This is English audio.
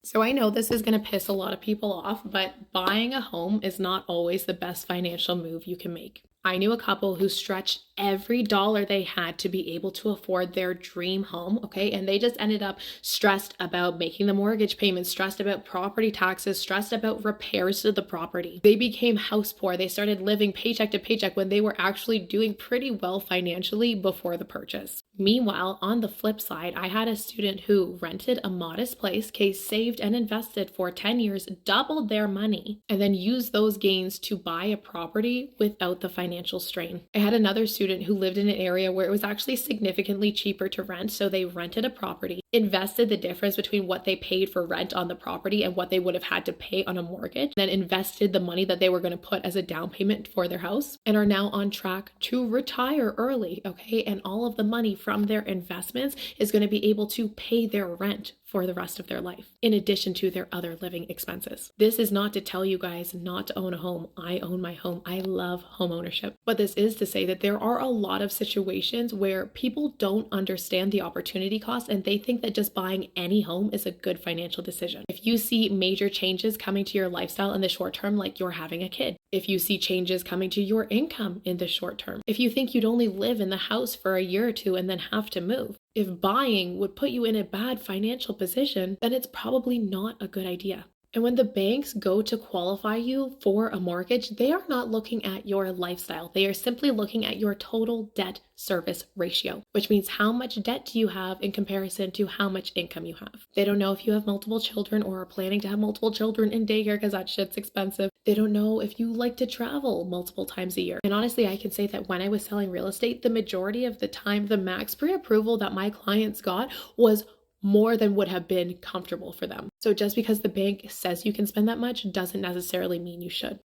So I know this is going to piss a lot of people off, but buying a home is not always the best financial move you can make. I knew a couple who stretched every dollar they had to be able to afford their dream home, okay? And they just ended up stressed about making the mortgage payments, stressed about property taxes, stressed about repairs to the property. They became house poor. They started living paycheck to paycheck when they were actually doing pretty well financially before the purchase. Meanwhile, on the flip side, I had a student who rented a modest place, okay, saved and invested for 10 years, doubled their money, and then used those gains to buy a property without the financial strain. I had another student who lived in an area where it was actually significantly cheaper to rent, so they rented a property, invested the difference between what they paid for rent on the property and what they would have had to pay on a mortgage, then invested the money that they were going to put as a down payment for their house, and are now on track to retire early, okay? And all of the money from their investments is going to be able to pay their rent for the rest of their life, in addition to their other living expenses. This is not to tell you guys not to own a home. I own my home. I love home ownership. But this is to say that there are a lot of situations where people don't understand the opportunity cost and they think that just buying any home is a good financial decision. If you see major changes coming to your lifestyle in the short term, like you're having a kid, if you see changes coming to your income in the short term, if you think you'd only live in the house for a year or two and then have to move, if buying would put you in a bad financial position, then it's probably not a good idea. And when the banks go to qualify you for a mortgage, they are not looking at your lifestyle. They are simply looking at your total debt service ratio, which means how much debt do you have in comparison to how much income you have. They don't know if you have multiple children or are planning to have multiple children in daycare because that shit's expensive. They don't know if you like to travel multiple times a year. And honestly, I can say that when I was selling real estate, the majority of the time, the max pre-approval that my clients got was more than would have been comfortable for them. So just because the bank says you can spend that much doesn't necessarily mean you should.